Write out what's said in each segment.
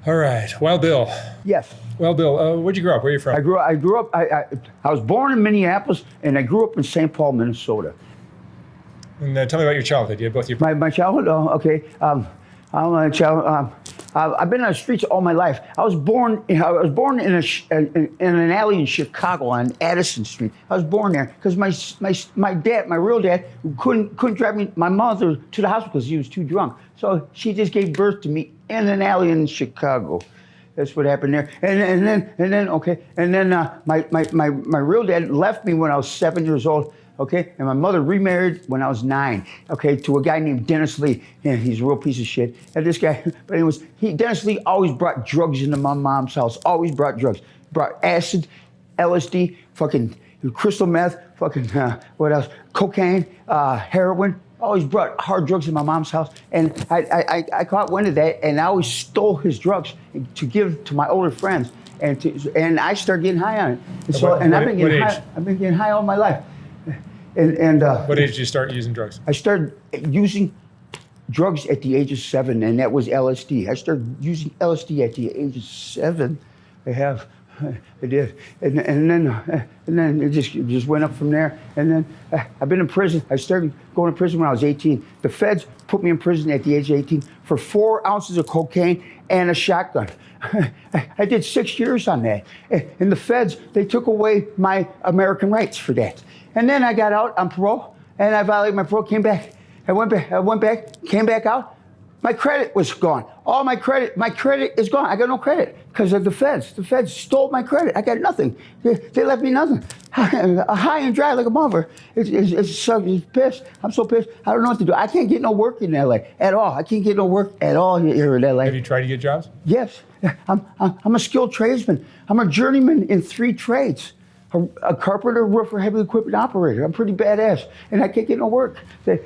All right. Wild Bill. Yes. Well, Bill, where'd you grow up? Where are you from? I grew up. I was born in Minneapolis, and I grew up in St. Paul, Minnesota. And tell me about your childhood. You had both your My childhood. Oh, okay. I'm a child. I've been on the streets all my life. I was born in an alley in Chicago on Addison Street. I was born there because my dad, my real dad, couldn't drive my mother to the hospital because he was too drunk. So she just gave birth to me in an alley in Chicago. That's what happened there. And then my real dad left me when I was 7 years old. Okay, and my mother remarried when I was 9. Okay, to a guy named Dennis Lee. Yeah, he's a real piece of shit. And this guy, but anyways, Dennis Lee always brought drugs into my mom's house. Always brought drugs. Brought acid, LSD, fucking crystal meth, fucking what else? Cocaine, heroin. Always brought hard drugs in my mom's house, and I caught wind of that, and I always stole his drugs to give to my older friends, and I started getting high on it. And so, I've been getting high all my life. What age did you start using drugs? I started using drugs at the age of 7, and that was LSD. I started using LSD at the age of 7. I did, and then it just went up from there. And then I've been in prison. I started going to prison when I was 18. The feds put me in prison at the age of 18 for 4 ounces of cocaine and a shotgun. I did 6 years on that. And the feds, they took away my American rights for that. And then I got out on parole, and I violated my parole, came back. I went back, came back out. My credit was gone. All my credit is gone. I got no credit because of the feds. The feds stole my credit. I got nothing. They left me nothing. High and dry like a mother. It's pissed. I'm so pissed. I don't know what to do. I can't get no work in LA at all. I can't get no work at all here in LA. Have you tried to get jobs? Yes. I'm a skilled tradesman. I'm a journeyman in 3 trades. A carpenter, roofer, heavy equipment operator. I'm pretty badass, and I can't get no work. The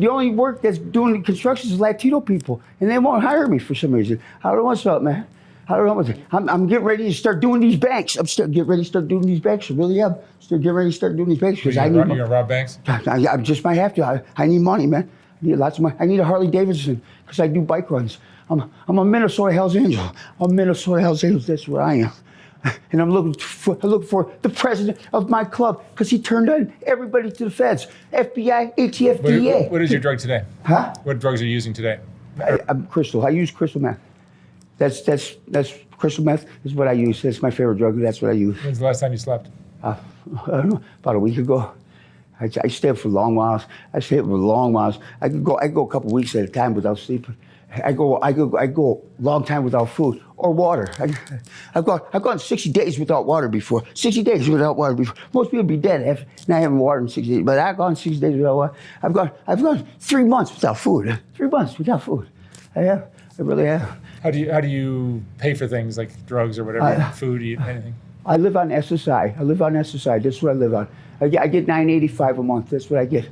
only work that's doing construction is Latino people, and they won't hire me for some reason. I don't know what's up, man. I don't know what's up. I'm getting ready to start doing these banks. I'm getting ready to start doing these banks. I really am. Getting ready to start doing these banks because I need. You gonna rob banks? I just might have to. I need money, man. I need lots of money. I need a Harley Davidson because I do bike runs. I'm a Minnesota Hell's Angel. I'm a Minnesota Hell's Angel. That's what I am. And I'm looking for the president of my club because he turned on everybody to the feds. FBI, ATF, DEA. What is your drug today? Huh? What drugs are you using today? I'm crystal. I use crystal meth. That's crystal meth is what I use. That's my favorite drug. That's what I use. When's the last time you slept? I don't know, about a week ago. I stay up for long whiles. I could go a couple weeks at a time without sleeping. I go a long time without food or water. I've gone 60 days without water before. 60 days without water before. Most people be dead after not having water in 60 days. But I've gone 60 days without water. I've gone 3 months without food. 3 months without food. I have. I really have. How do you pay for things like drugs or whatever? Food, eat, anything? I live on SSI. That's what I live on. I get $9.85 a month. That's what I get.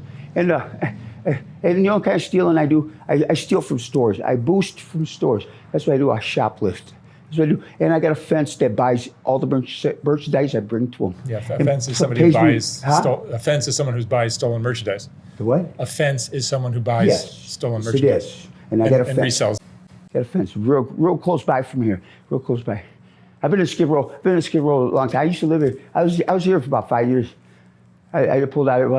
And you know what kind of stealing I do? I steal from stores. I boost from stores. That's what I do. I shoplift. That's what I do. And I got a fence that buys all the merchandise I bring to them. Yeah, a fence is somebody who buys. A fence is someone who buys stolen merchandise. The what? A fence is someone who buys stolen merchandise. Yes. And I got a fence. And resells. Got a fence real close by from here. Real close by. I've been in Skid Row. A long time. I used to live here. I was here for about 5 years. I pulled out here.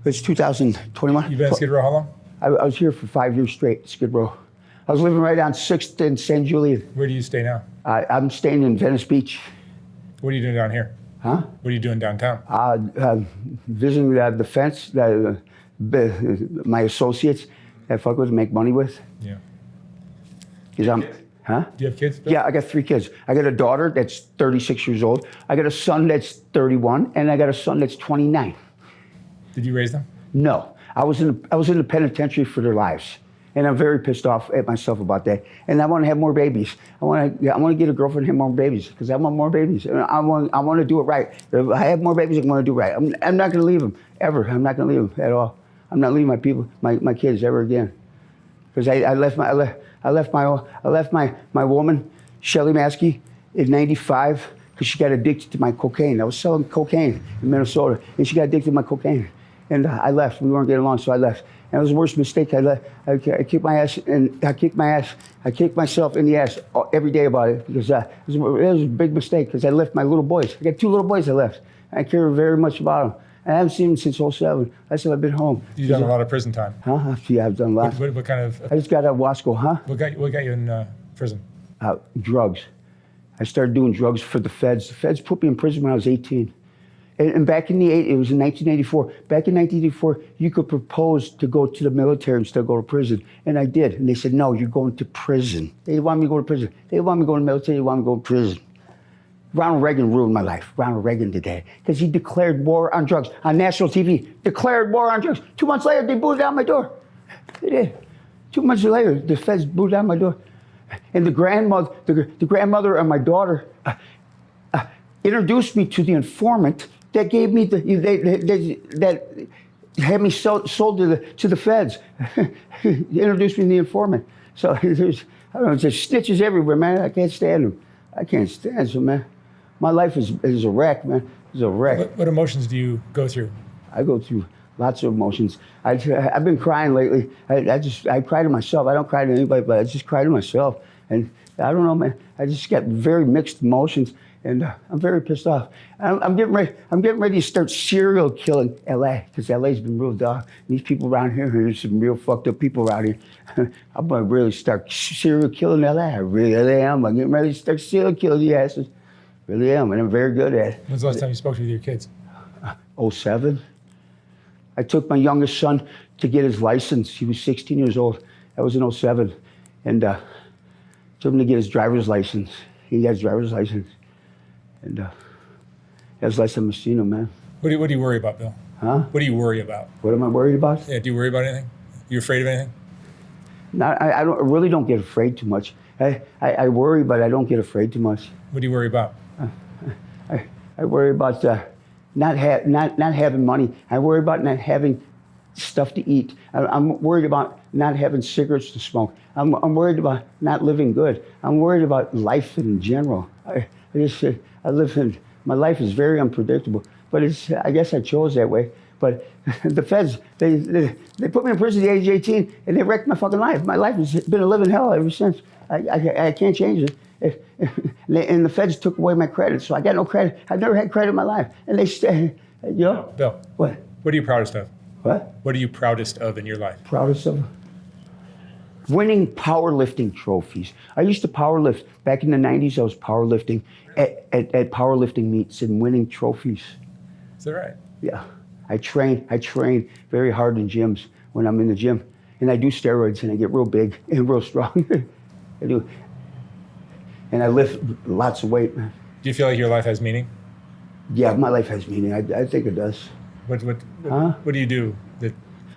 It's 2021. You've been in Skid Row how long? I was here for 5 years straight, Skid Row. I was living right on 6th and San Julian. Where do you stay now? I'm staying in Venice Beach. What are you doing down here? Huh? What are you doing downtown? Visiting the fence, my associates that I fuck with and make money with. Yeah. Huh? Do you have kids, Bill? Yeah, I got 3 kids. I got a daughter that's 36 years old. I got a son that's 31, and I got a son that's 29. Did you raise them? No, I was in the penitentiary for their lives, and I'm very pissed off at myself about that. And I want to have more babies. I want to get a girlfriend and have more babies because I want more babies. And I want to do it right. If I have more babies, I'm going to do it right. I'm not going to leave them ever. I'm not going to leave them at all. I'm not leaving my people, my kids ever again, because I left my woman, Shelly Maskey, in '95 because she got addicted to my cocaine. I was selling cocaine in Minnesota, and she got addicted to my cocaine. And I left. We weren't getting along, so I left. And it was the worst mistake. I kicked my ass, and I kicked myself in the ass every day about it, because it was a big mistake, because I left my little boys. I got 2 little boys I left. I care very much about them. I haven't seen them since '07. That's when I've been home. You've done a lot of prison time. Huh? Yeah, I've done lots. What kind of? I just got out of Wasco, huh? What got you in prison? Drugs. I started doing drugs for the feds. The feds put me in prison when I was 18. And back in it was in 1984. Back in 1984, you could propose to go to the military and still go to prison. And I did. And they said, no, you're going to prison. They want me to go to prison. They want me to go to the military. They want me to go to prison. Ronald Reagan ruined my life. Ronald Reagan today. Because he declared war on drugs on national TV. Declared war on drugs. 2 months later, they booted down my door. They did. 2 months later, the feds booted down my door. And the grandmother of my daughter introduced me to the informant that gave me that had me sold to the feds. Introduced me to the informant. So there's snitches everywhere, man. I can't stand them. I can't stand them, man. My life is a wreck, man. It's a wreck. What emotions do you go through? I go through lots of emotions. I've been crying lately. I cry to myself. I don't cry to anybody, but I just cry to myself. And I don't know, man. I just got very mixed emotions, and I'm very pissed off. I'm getting ready to start serial killing LA, because LA's been real dark. These people around here, there's some real fucked up people around here. I'm gonna really start serial killing LA. I really am. I'm getting ready to start serial killing the asses. Really am, and I'm very good at it. When's the last time you spoke with your kids? '07. I took my youngest son to get his license. He was 16 years old. That was in '07. And took him to get his driver's license. He got his driver's license. And that was the last time I've seen him, man. What do you worry about, Bill? Huh? What do you worry about? What am I worried about? Yeah, do you worry about anything? You afraid of anything? No, I really don't get afraid too much. I worry, but I don't get afraid too much. What do you worry about? I worry about not having money. I worry about not having stuff to eat. I'm worried about not having cigarettes to smoke. I'm worried about not living good. I'm worried about life in general. My life is very unpredictable, but I guess I chose that way. But the feds, they put me in prison at the age of 18, and they wrecked my fucking life. My life has been a living hell ever since. I can't change it. And the feds took away my credit, so I got no credit. I've never had credit in my life. And they stay, Bill. What? What are you proudest of? What? What are you proudest of in your life? Proudest of? Winning powerlifting trophies. I used to powerlift. Back in the 90s, I was powerlifting at powerlifting meets and winning trophies. Is that right? Yeah. I train very hard in gyms when I'm in the gym. And I do steroids, and I get real big and real strong. I do. And I lift lots of weight, man. Do you feel like your life has meaning? Yeah, my life has meaning. I think it does. What do you do?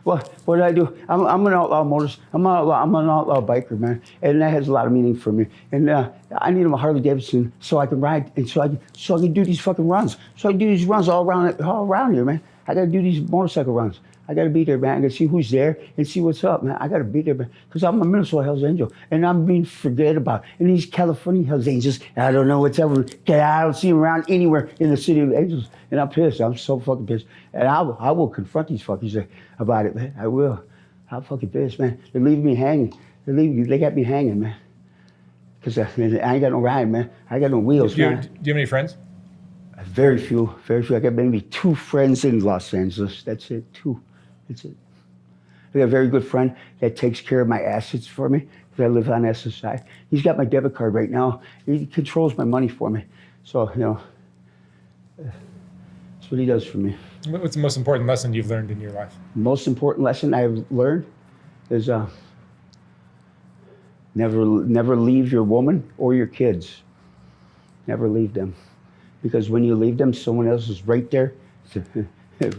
Well, what do I do? I'm an outlaw motorist. I'm an outlaw biker, man, and that has a lot of meaning for me. And I need a Harley Davidson so I can ride, and so I can do these fucking runs. So I can do these runs all around here, man. I got to do these motorcycle runs. I got to be there, man. I got to see who's there and see what's up, man. I got to be there, man, because I'm a Minnesota Hells Angel, and I'm being forget about. And these California Hells Angels, I don't know what's ever. I don't see them around anywhere in the city of Angels, and I'm pissed. I'm so fucking pissed, and I will confront these fuckers about it, man. I will. I'm fucking pissed, man. They're leaving me hanging. They got me hanging, man. Because I ain't got no ride, man. I got no wheels, man. Do you have any friends? Very few. I got maybe 2 friends in Los Angeles. That's it. 2. That's it. I got a very good friend that takes care of my assets for me because I live on SSI. He's got my debit card right now. He controls my money for me. So, that's what he does for me. What's the most important lesson you've learned in your life? The most important lesson I've learned is never leave your woman or your kids. Never leave them. Because when you leave them, someone else is right there,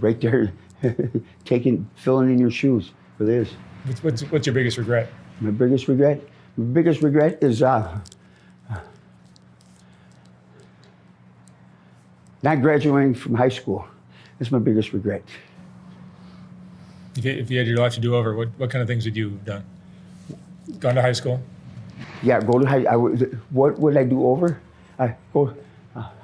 right there, filling in your shoes. It really is. What's your biggest regret? My biggest regret? My biggest regret is not graduating from high school. That's my biggest regret. If you had your life to do over, what kind of things would you have done? Gone to high school? Yeah, go to high. What would I do over?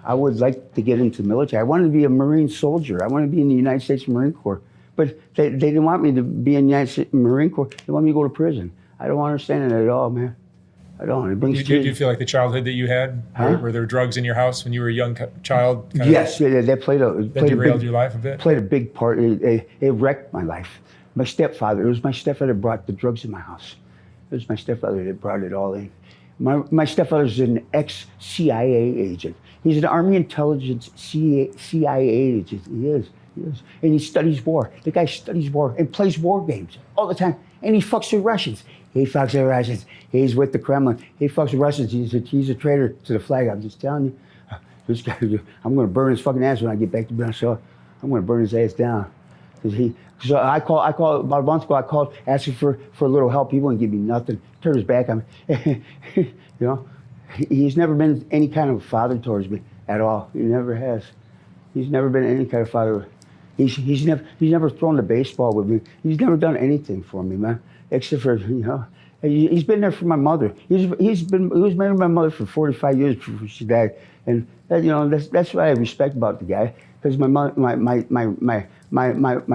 I would like to get into the military. I wanted to be a Marine soldier. I wanted to be in the United States Marine Corps. But they didn't want me to be in the United States Marine Corps. They want me to go to prison. I don't understand it at all, man. I don't. It brings Do you feel like the childhood that you had, were there drugs in your house when you were a young child? Yes, that played a that derailed your life a bit. Played a big part. It wrecked my life. My stepfather. It was my stepfather that brought the drugs in my house. It was my stepfather that brought it all in. My stepfather's an ex-CIA agent. He's an Army Intelligence CIA agent. He is. And he studies war. The guy studies war and plays war games all the time. And he fucks with Russians. He fucks with Russians. He's with the Kremlin. He fucks with Russians. He's a traitor to the flag. I'm just telling you. This guy, I'm going to burn his fucking ass when I get back to Minnesota. I'm going to burn his ass down. So I called about a month ago. I called asking for a little help. He wouldn't give me nothing. Turned his back on me. You know, he's never been any kind of father towards me at all. He never has. He's never been any kind of father. He's never thrown the baseball with me. He's never done anything for me, man. Except for, you know, he's been there for my mother. He was married to my mother for 45 years before she died, and that, you know, that's what I respect about the guy. Because my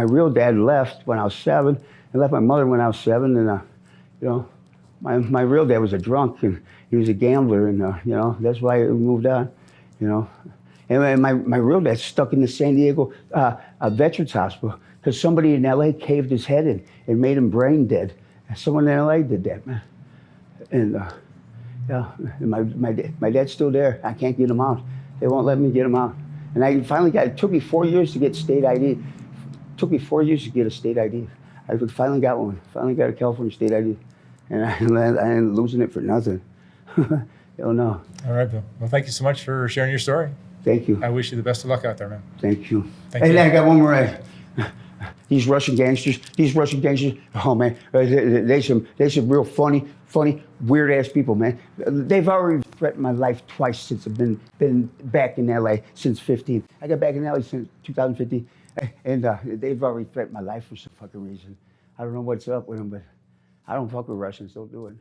real dad left when I was 7, and left my mother when I was 7, and you know, my real dad was a drunk and he was a gambler, and you know, that's why I moved on, you know. And my real dad's stuck in the San Diego Veterans Hospital because somebody in LA caved his head in and made him brain dead. Someone in LA did that, man. And yeah, my dad's still there. I can't get him out. They won't let me get him out. And I finally it took me 4 years to get state ID. It took me 4 years to get a state ID. I finally got one. Finally got a California state ID. And I ain't losing it for nothing. Hell no. All right, Bill. Well, thank you so much for sharing your story. Thank you. I wish you the best of luck out there, man. Thank you. Thank you. I got one more. These Russian gangsters, oh man, they some real funny, weird ass people, man. They've already threatened my life twice since I've been back in LA since 15. I got back in LA since 2015, and they've already threatened my life for some fucking reason. I don't know what's up with them, but I don't fuck with Russians. Don't do it.